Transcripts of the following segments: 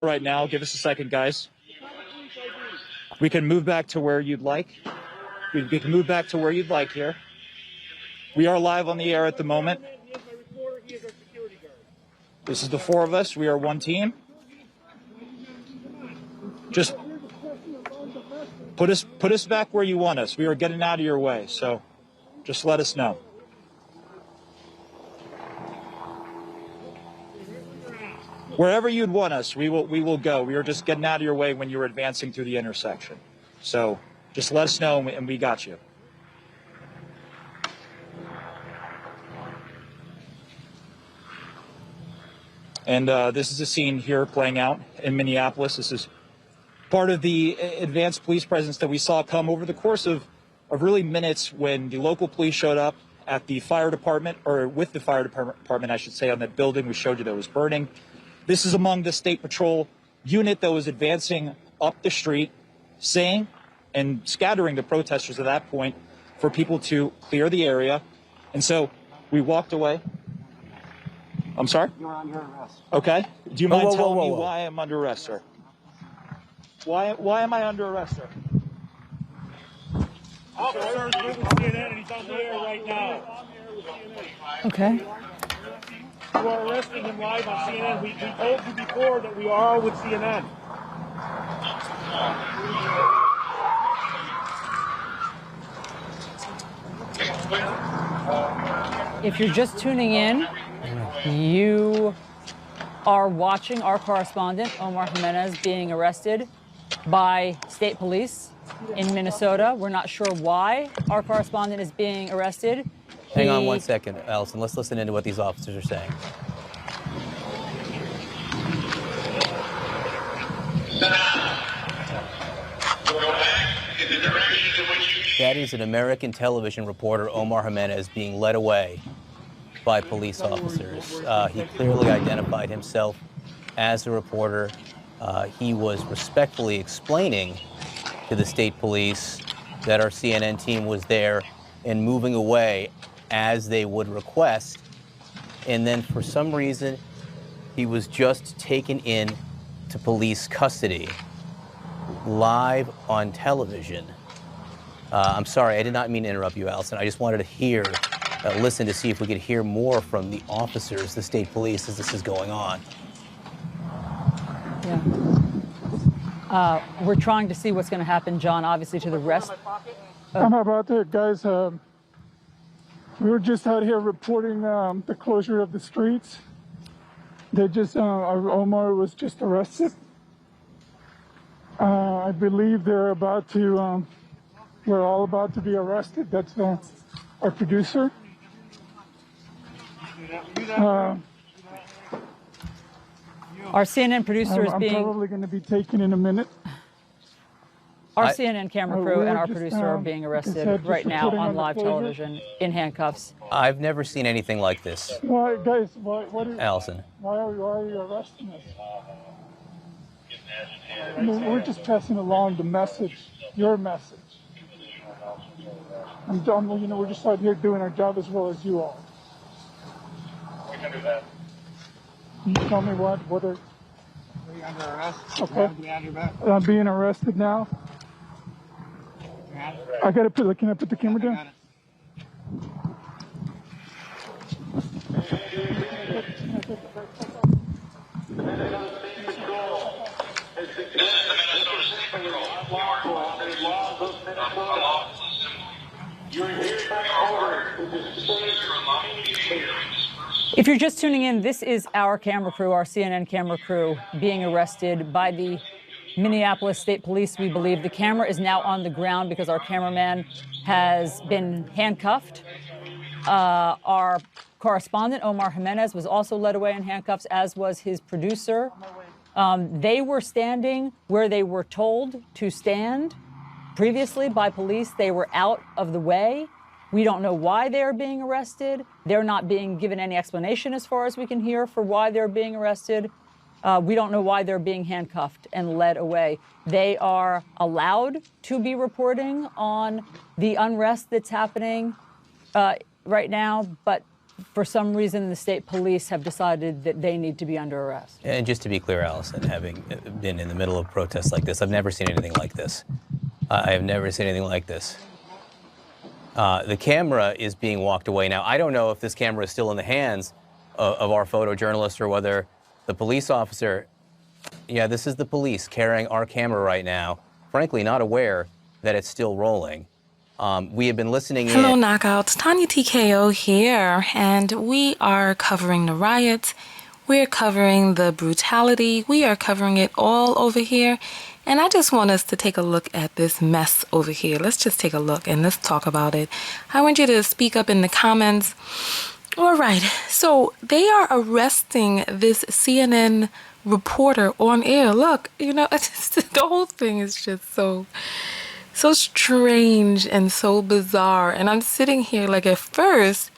right now. Give us a second, guys. We can move back to where you'd like. We can move back to where you'd like here. We are live on the air at the moment. This is the four of us. We are one team. Just put us back where you want us. We are getting out of your way, so just let us know. Wherever you'd want us, we will go. We are just getting out of your way when you're advancing through the intersection. So just let us know, and we got you. And this is a scene here playing out in Minneapolis. This is part of the advanced police presence that we saw come over the course of really minutes when the local police showed up at the fire department, or with the fire department, I should say, on that building we showed you that was burning. This is among the State Patrol unit that was advancing up the street, saying and scattering the protesters at that point for people to clear the area. And so we walked away. I'm sorry? You're under arrest. Okay. Do you mind telling me why I'm under arrest, sir? Why am I under arrest, sir? Officer's with CNN and he's on the air right now. Okay. You are arresting him live on CNN. We told you before that we are with CNN. If you're just tuning in, you are watching our correspondent, Omar Jimenez, being arrested by state police in Minnesota. We're not sure why our correspondent is being arrested. Hang on one second, Allison. Let's listen into what these officers are saying. That is an American television reporter, Omar Jimenez, being led away by police officers. He clearly identified himself as a reporter. He was respectfully explaining to the state police that our CNN team was there and moving away as they would request. And then for some reason, he was just taken in to police custody live on television. I'm sorry, I did not mean to interrupt you, Allison. I just wanted to listen to see if we could hear more from the officers, the state police, as this is going on. Yeah. We're trying to see what's going to happen, John, obviously, to the rest. I'm about there, guys. We were just out here reporting the closure of the streets. They just, Omar was just arrested. I believe they're about to, we're all about to be arrested. That's our producer. Our CNN producer is being... I'm probably going to be taken in a minute. Our CNN camera crew and our producer are being arrested right now on live television in handcuffs. I've never seen anything like this. Why, guys, Allison. Why are you arresting us? I mean, we're just passing along the message, your message. I'm done, we're just out here doing our job as well as you are. We can do that. Can you tell me what are... Are you under arrest? Okay. I'm being arrested now. I gotta can I put the camera down? If you're just tuning in, this is our camera crew, our CNN camera crew, being arrested by the Minneapolis State Police. We believe the camera is now on the ground because our cameraman has been handcuffed. Our correspondent, Omar Jimenez, was also led away in handcuffs, as was his producer. They were standing where they were told to stand previously by police. They were out of the way. We don't know why they're being arrested. They're not being given any explanation, as far as we can hear, for why they're being arrested. We don't know why they're being handcuffed and led away. They are allowed to be reporting on the unrest that's happening right now, but for some reason, the state police have decided that they need to be under arrest. And just to be clear, Allison, having been in the middle of protests like this, I've never seen anything like this. I have never seen anything like this. The camera is being walked away. Now, I don't know if this camera is still in the hands of our photojournalist or whether the police officer, yeah, this is the police carrying our camera right now, frankly, not aware that it's still rolling. We have been listening in. Hello, Knockouts. Tonya TKO here, and we are covering the riots. We're covering the brutality. We are covering it all over here. And I just want us to take a look at this mess over here. Let's just take a look and let's talk about it. I want you to speak up in the comments. All right. So they are arresting this CNN reporter on air. Look, you know, the whole thing is just so strange and so bizarre. And I'm sitting here like at first,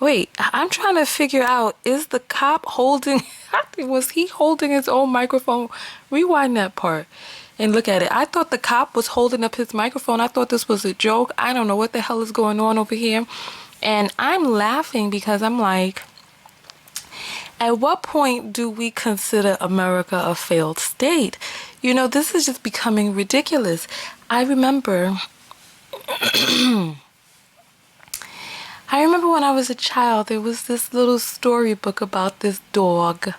wait, I'm trying to figure out, is the cop holding, was he holding his own microphone? Rewind that part and look at it. I thought the cop was holding up his microphone. I thought this was a joke. I don't know what the hell is going on over here. And I'm laughing because I'm like, at what point do we consider America a failed state? You know, this is just becoming ridiculous. I remember when I was a child, there was this little storybook about this dog.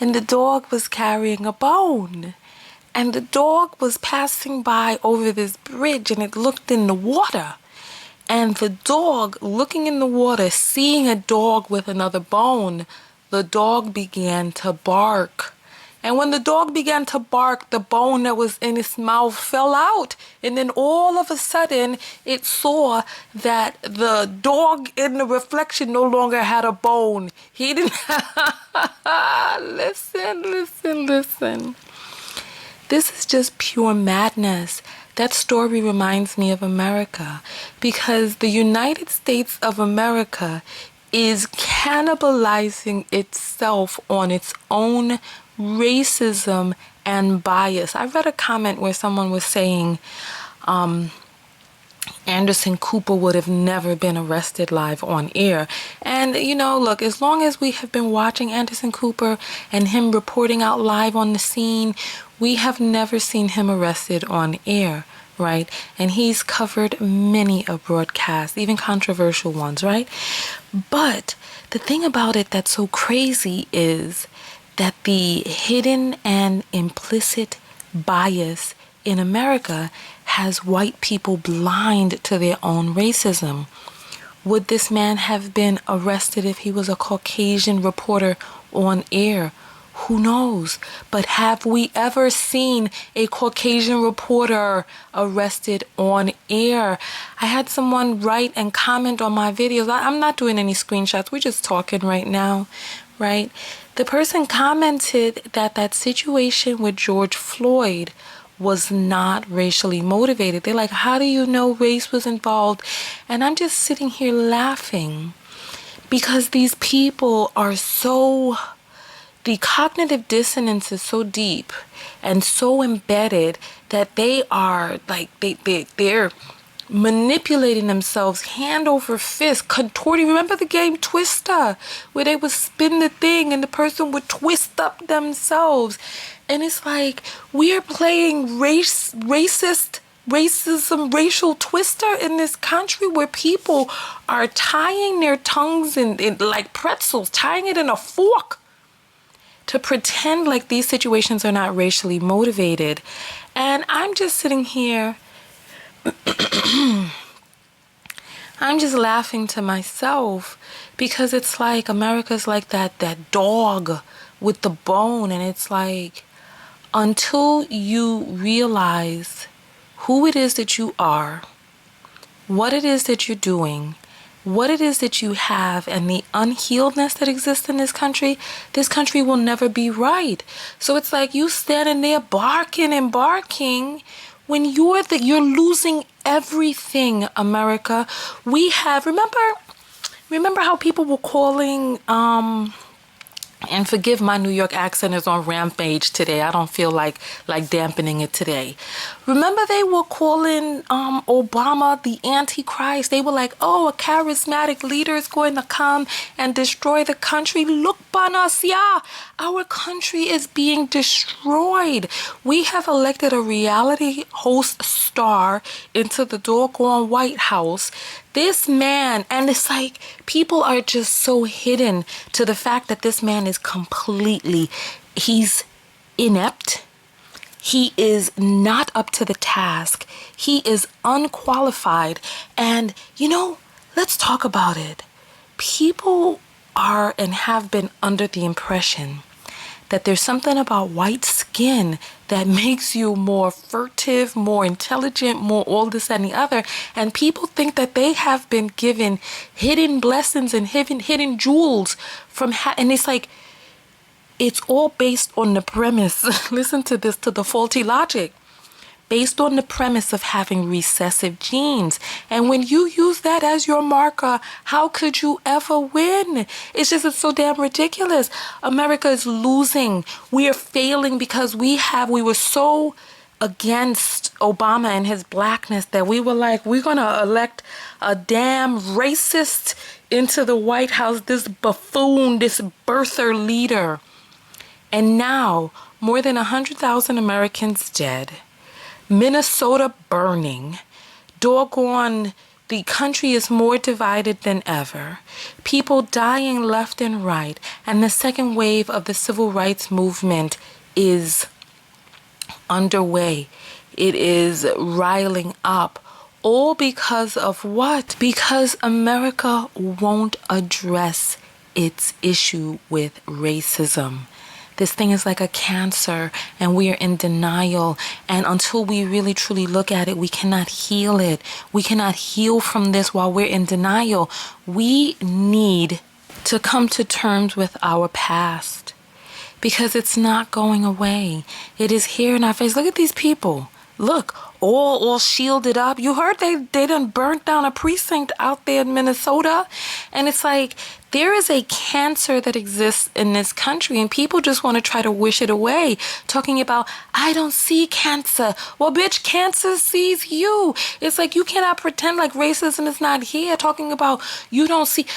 And the dog was carrying a bone. And the dog was passing by over this bridge and it looked in the water. And the dog, looking in the water, seeing a dog with another bone, the dog began to bark. And when the dog began to bark, the bone that was in its mouth fell out. And then all of a sudden, it saw that the dog in the reflection no longer had a bone. He didn't... Listen. This is just pure madness. That story reminds me of America, because the United States of America is cannibalizing itself on its own racism and bias. I read a comment where someone was saying Anderson Cooper would have never been arrested live on air. And, you know, look, as long as we have been watching Anderson Cooper and him reporting out live on the scene, we have never seen him arrested on air, right? And he's covered many a broadcast, even controversial ones, right? But the thing about it that's so crazy is that the hidden and implicit bias in America has white people blind to their own racism. Would this man have been arrested if he was a Caucasian reporter on air? Who knows? But have we ever seen a Caucasian reporter arrested on air? I had someone write and comment on my videos. I'm not doing any screenshots. We're just talking right now, right? The person commented that that situation with George Floyd was not racially motivated. They're like, how do you know race was involved? And I'm just sitting here laughing because these people are so... The cognitive dissonance is so deep and so embedded that they are like, they're manipulating themselves hand over fist, contorting. Remember the game Twister, where they would spin the thing and the person would twist up themselves? And it's like, we are playing racism, racial Twister in this country where people are tying their tongues in like pretzels, tying it in a fork, to pretend like these situations are not racially motivated. And I'm just sitting here, I'm just laughing to myself because it's like America's like that dog with the bone. And it's like, until you realize who it is that you are, what it is that you're doing, what it is that you have, and the unhealedness that exists in this country will never be right. So it's like you standing there barking and barking when you're losing everything, America. We have, remember how people were calling And forgive my New York accent is on rampage today. I don't feel like dampening it today. Remember they were calling Obama the Antichrist. They were like, oh, a charismatic leader is going to come and destroy the country. Look upon us, yeah. Our country is being destroyed. We have elected a reality host star into the doggone White House. This man, and it's like people are just so hidden to the fact that this man is he's inept. He is not up to the task. He is unqualified. And, let's talk about it. People are and have been under the impression that there's something about white skin that makes you more furtive, more intelligent, more all this and the other. And people think that they have been given hidden blessings and hidden jewels and it's like, it's all based on the premise. Listen to this, to the faulty logic. Based on the premise of having recessive genes. And when you use that as your marker, how could you ever win? It's so damn ridiculous. America is losing. We are failing because we were so against Obama and his blackness that we were like, we're going to elect a damn racist into the White House, this buffoon, this birther leader. And now, more than 100,000 Americans dead. Minnesota burning. Doggone, the country is more divided than ever. People dying left and right. And the second wave of the civil rights movement is underway. It is riling up. All because of what? Because America won't address its issue with racism. This thing is like a cancer and we are in denial. And until we really truly look at it, we cannot heal it. We cannot heal from this while we're in denial. We need to come to terms with our past because it's not going away. It is here in our face. Look at these people. Look, all shielded up. You heard they done burnt down a precinct out there in Minnesota. And it's like, there is a cancer that exists in this country and people just want to try to wish it away. Talking about, I don't see cancer. Well, bitch, cancer sees you. It's like you cannot pretend like racism is not here. Talking about you don't see,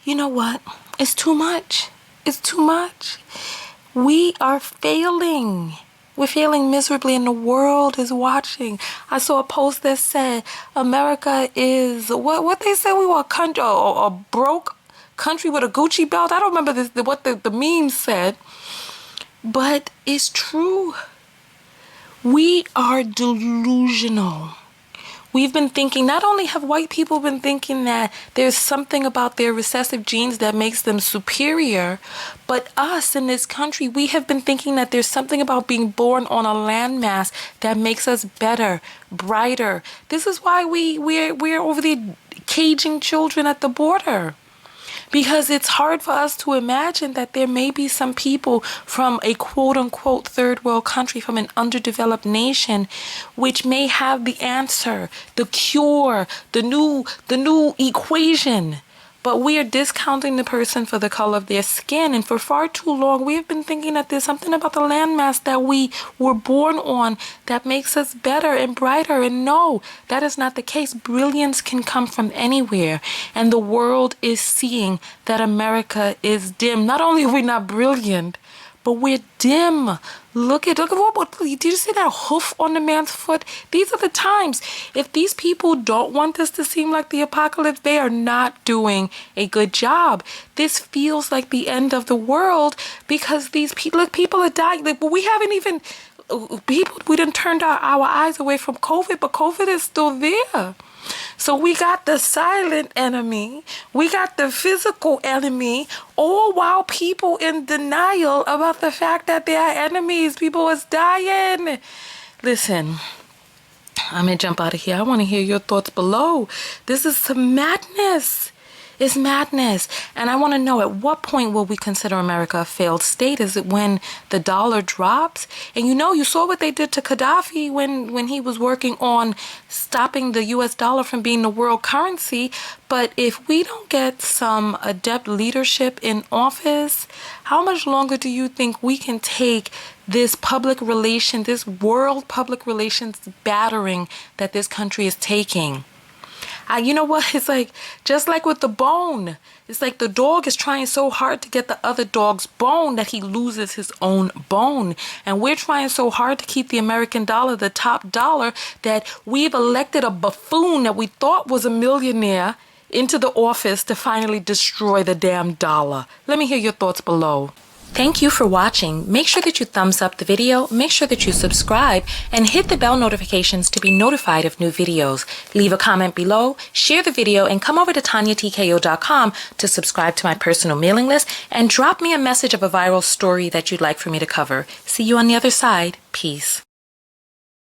you know what? It's too much. It's too much. We are failing. We're failing miserably and the world is watching. I saw a post that said America is, what they said, we were a country, a broke country with a Gucci belt. I don't remember what the meme said, but it's true. We are delusional. We've been thinking, not only have white people been thinking that there's something about their recessive genes that makes them superior, but us in this country, we have been thinking that there's something about being born on a landmass that makes us better, brighter. This is why we're over there caging children at the border. Because it's hard for us to imagine that there may be some people from a quote-unquote third world country, from an underdeveloped nation, which may have the answer, the cure, the new equation. But we are discounting the person for the color of their skin. And for far too long, we have been thinking that there's something about the landmass that we were born on that makes us better and brighter. And no, that is not the case. Brilliance can come from anywhere. And the world is seeing that America is dim. Not only are we not brilliant, but we're dim. Look at what did you see that hoof on the man's foot? These are the times. If these people don't want this to seem like the apocalypse, they are not doing a good job. This feels like the end of the world because these people are dying. We haven't even we done turned our eyes away from COVID, but COVID is still there. So we got the silent enemy, we got the physical enemy, all while people in denial about the fact that they are enemies. People is dying. Listen, I'm gonna jump out of here. I want to hear your thoughts below. This is some madness. It's madness. And I want to know, at what point will we consider America a failed state? Is it when the dollar drops? And you saw what they did to Gaddafi when he was working on stopping the US dollar from being the world currency. But if we don't get some adept leadership in office, how much longer do you think we can take this world public relations battering that this country is taking? You know what? It's like, just like with the bone. It's like the dog is trying so hard to get the other dog's bone that he loses his own bone. And we're trying so hard to keep the American dollar the top dollar that we've elected a buffoon that we thought was a millionaire into the office to finally destroy the damn dollar. Let me hear your thoughts below. Thank you for watching. Make sure that you thumbs up the video, make sure that you subscribe, and hit the bell notifications to be notified of new videos. Leave a comment below, share the video, and come over to TonyaTKO.com to subscribe to my personal mailing list and drop me a message of a viral story that you'd like for me to cover. See you on the other side. Peace.